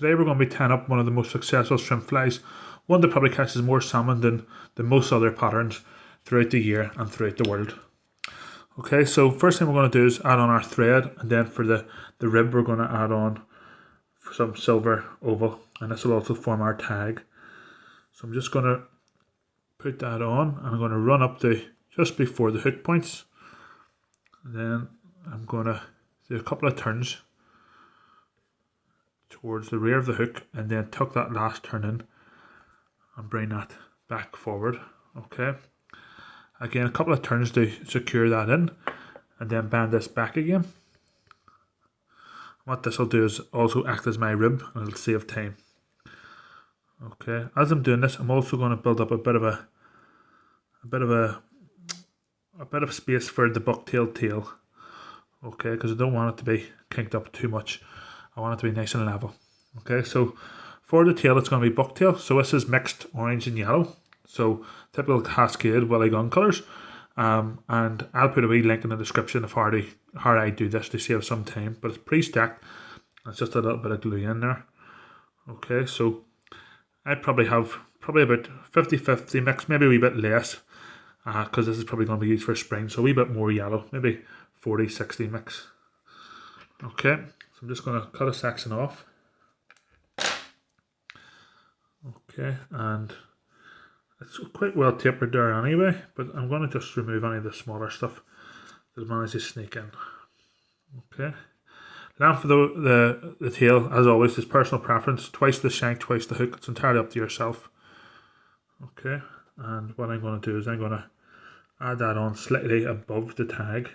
Today we're going to be tying up one of the most successful shrimp flies, one that probably catches more salmon than most other patterns throughout the year and throughout the world. Okay, so first thing we're going to do is add on our thread, and then for the rib we're going to add on some silver oval, and this will also form our tag. So I'm just going to put that on, and I'm going to run up to just before the hook points, and then I'm going to do a couple of turns towards the rear of the hook, and then tuck that last turn in and bring that back forward. Okay, again a couple of turns to secure that in, and then bend this back again. What this will do is also act as my rib, and it'll save time. Okay, as I'm doing this, I'm also going to build up a bit of space for the bucktail tail. Okay, because I don't want it to be kinked up too much. I want it to be nice and level. Okay, so for the tail it's going to be bucktail. So this is mixed orange and yellow. So typical Cascade Willy Gun colours. And I'll put a wee link in the description of how I do this to save some time. But it's pre-stacked. It's just a little bit of glue in there. Okay, so I probably have about 50-50 mix, maybe a wee bit less. Because this is probably going to be used for spring. So a wee bit more yellow, maybe 40-60 mix. Okay, so I'm just going to cut a section off. Okay, and it's quite well tapered there anyway, but I'm going to just remove any of the smaller stuff that managed to sneak in. Okay, length for the tail, as always, is personal preference. Twice the shank, twice the hook. It's entirely up to yourself. Okay, and what I'm going to do is I'm going to add that on slightly above the tag.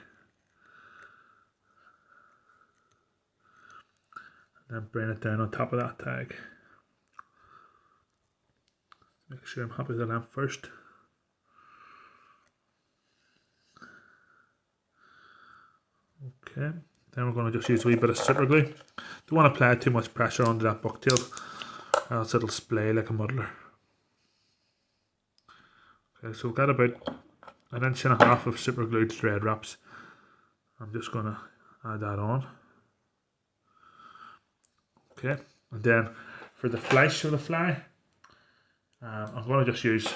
And then bring it down on top of that tag. Make sure I'm happy with the length first. Okay, then we're going to just use a wee bit of super glue. Don't want to apply too much pressure onto that bucktail, else it'll splay like a muddler. Okay, so we've got about 1.5 inches of super glued thread wraps. I'm just going to add that on. Okay, and then for the flesh of the fly, I'm going to just use,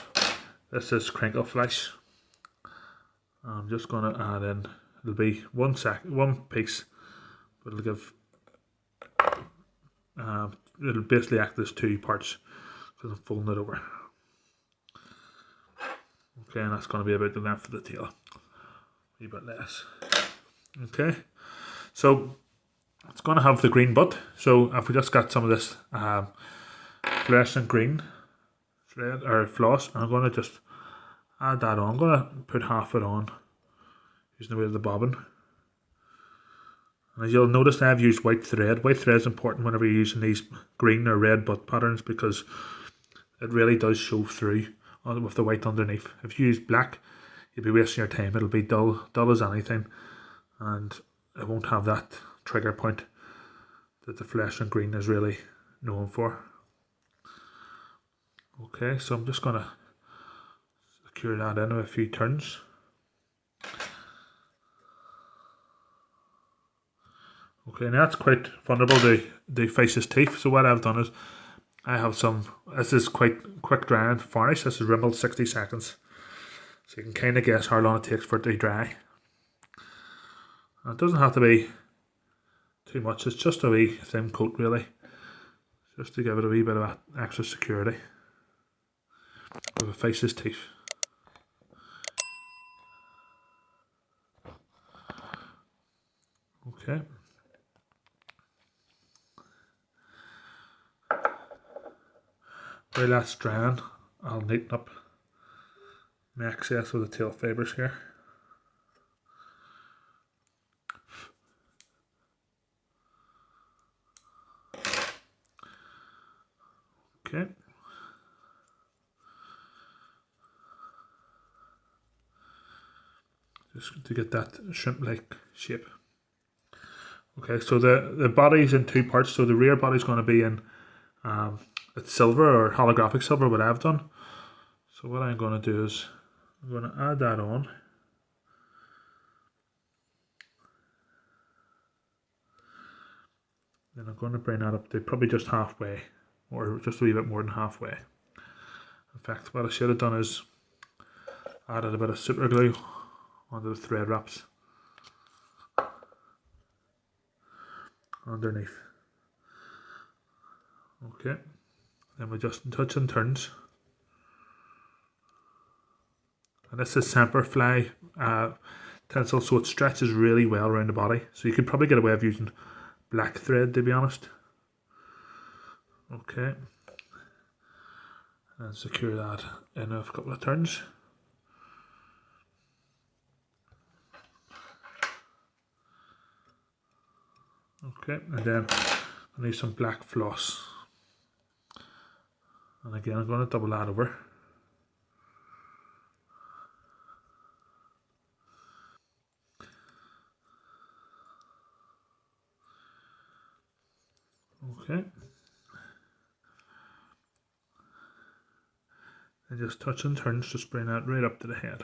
this is crinkle flesh. I'm just going to add in, it'll be one piece, but it'll give, it'll basically act as 2 parts because I'm folding it over. Okay, and that's going to be about the length of the tail, a wee bit less. Okay, so it's going to have the green butt, so if we just got some of this fluorescent green thread or floss, I'm going to just add that on. I'm going to put half it on using the weight of the bobbin. And as you'll notice, I've used white thread. White thread is important whenever you're using these green or red butt patterns because it really does show through with the white underneath. If you use black, you'll be wasting your time. It'll be dull as anything, and it won't have that trigger point that the fluorescent green is really known for. Okay, so I'm just going to secure that in with a few turns. Okay, now that's quite vulnerable to fish's teeth, so what I've done is I have some, this is quite quick drying varnish. This is Rimmel 60 seconds, so you can kind of guess how long it takes for it to dry. And it doesn't have to be too much, it's just a wee thin coat really, just to give it a wee bit of extra security with a fish's teeth. Okay. While that's drying, I'll neaten up my excess of the tail fibres here. Okay. Just to get that shrimp-like shape. Okay, so the body's in 2 parts. So the rear body's going to be in it's silver or holographic silver, what I've done. So what I'm going to do is I'm going to add that on. Then I'm going to bring that up to probably just halfway, or just a wee bit more than halfway. In fact, what I should have done is added a bit of super glue onto the thread wraps underneath. Okay, then we just touch and turns. And this is Semperfly tinsel, so it stretches really well around the body. So you could probably get away with using black thread, to be honest. Okay, and secure that in a couple of turns. Okay, and then I need some black floss. And again, I'm going to double that over. Okay. And just touch and turns, just bring that right up to the head.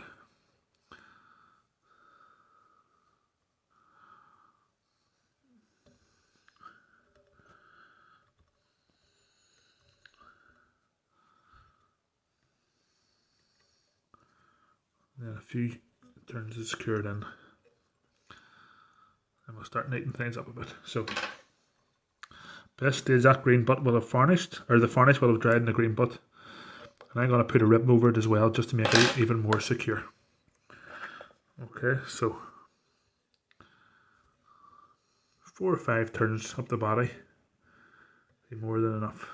And then a few turns to secure it in. And we'll start neatening things up a bit. So this stage, that green butt will have varnished, or the varnish will have dried in the green butt. And I'm going to put a rib over it as well, just to make it even more secure. Okay, so 4 or 5 turns up the body, be more than enough.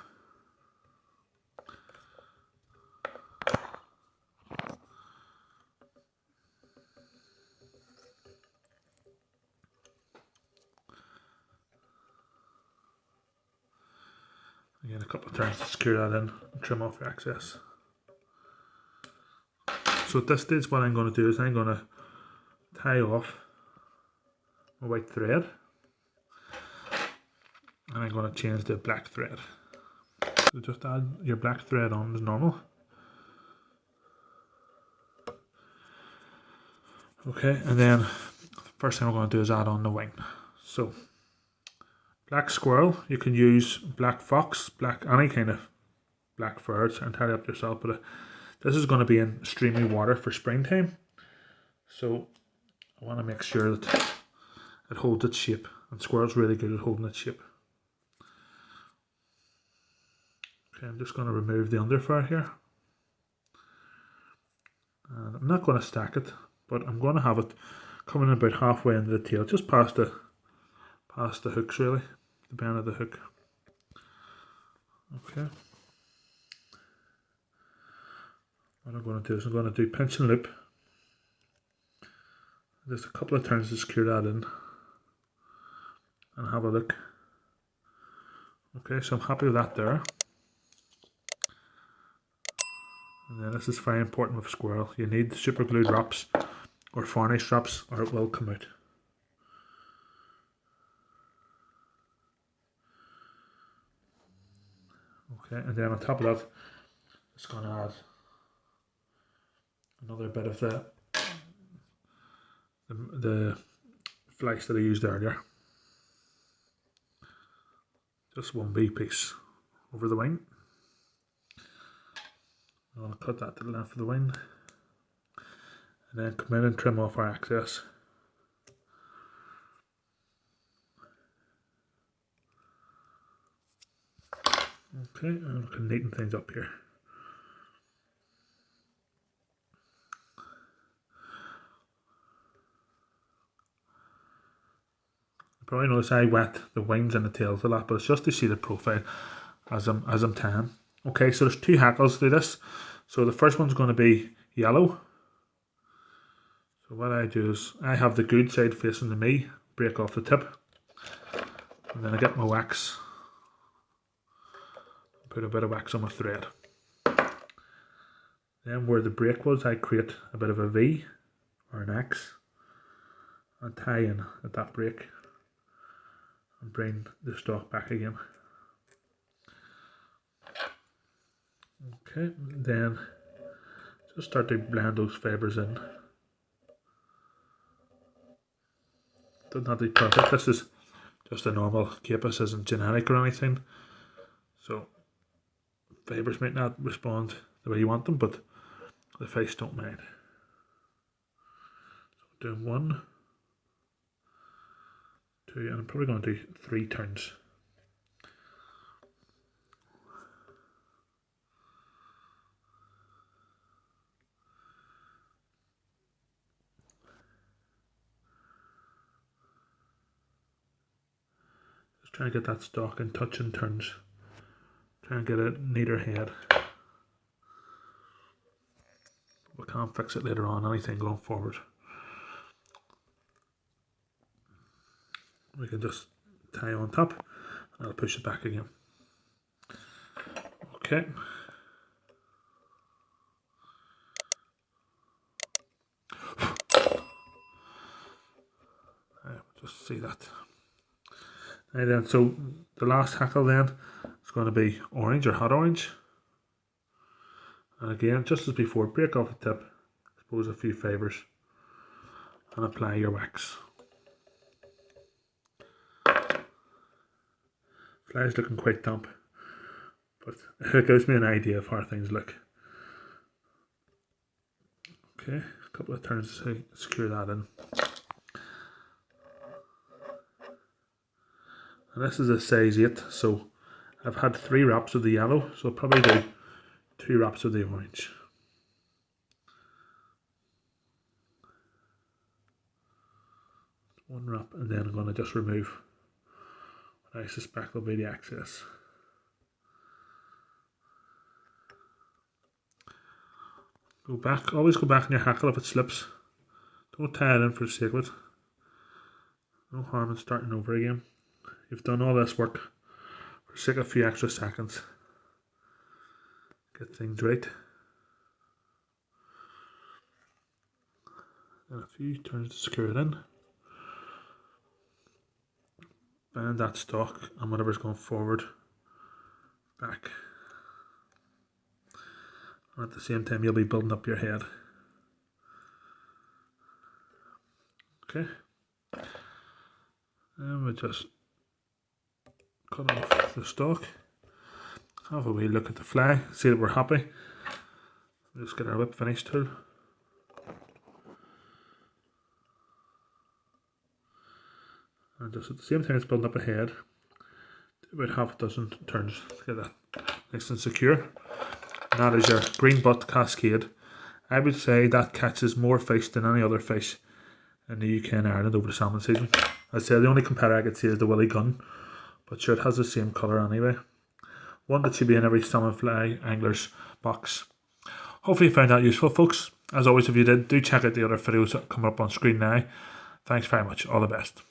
Again, a couple of turns to secure that in and trim off the excess. So at this stage, what I'm going to do is I'm going to tie off my white thread, and I'm going to change to black thread. So just add your black thread on as normal. Okay, and then the first thing I'm going to do is add on the wing. So black squirrel, you can use black fox, black, any kind of black fur, it's entirely up to yourself, but this is going to be in streamy water for springtime. So I want to make sure that it holds its shape, and squirrel's really good at holding its shape. Okay, I'm just going to remove the underfur here. And I'm not going to stack it, but I'm going to have it coming about halfway into the tail, just past the hooks really, the bend of the hook. Okay. What I'm going to do is I'm going to do pinch and loop. Just a couple of turns to secure that in and have a look. Okay, so I'm happy with that there. And then this is very important with squirrel. You need super glued wraps or varnish wraps, or it will come out. Okay, and then on top of that, it's going to add another bit of the flex that I used earlier. Just one wee piece over the wing. I'm going to cut that to the length of the wing, and then come in and trim off our excess. Okay, and we can neaten things up here. You probably notice I wet the wings and the tails a lot, but it's just to see the profile as I'm tying. Okay, so there's 2 hackles to this. So the first one's going to be yellow. So what I do is I have the good side facing to me, break off the tip, and then I get my wax, put a bit of wax on my thread. Then where the break was, I create a bit of a V or an X and tie in at that break and bring the stalk back again. Okay, then just start to blend those fibres in. Doesn't have to be perfect. This is just a normal capus, isn't genetic or anything. So fibres might not respond the way you want them, but the fish don't mind. So doing 1, 2, and I'm probably going to do 3 turns. Just trying to get that stalk in touch and turns. Trying to get a neater head. We can't fix it later on, anything going forward. We can just tie on top and I'll push it back again. Okay. Just see that. And then, so the last hackle then is going to be orange or hot orange. And again, just as before, break off the tip, expose a few fibres, and apply your wax. Fly's looking quite damp, but it gives me an idea of how things look. Okay, a couple of turns to secure that in. And this is a size 8, so I've had 3 wraps of the yellow, so I'll probably do 2 wraps of the orange. One wrap, and then I'm going to just remove what I suspect will be the excess. Go back, always go back in your hackle if it slips. Don't tie it in for the sake of it. No harm in starting over again. You've done all this work for the sake of a few extra seconds. Get things right. And a few turns to secure it in. Bend that stalk and whatever's going forward back. And at the same time you'll be building up your head. Okay. And we just cut off the stalk. Have a wee look at the fly, see that we're happy. We'll just get our whip finish tool. And just at the same time it's building up a head, do about half a dozen turns to get that nice and secure. And that is your green butt Cascade. I would say that catches more fish than any other fish in the UK and Ireland over the salmon season. I'd say the only competitor I could see is the Willie Gun, but sure, it has the same colour anyway. One that should be in every salmon fly angler's box. Hopefully you found that useful, folks. As always, if you did, do check out the other videos that come up on screen now. Thanks very much. All the best.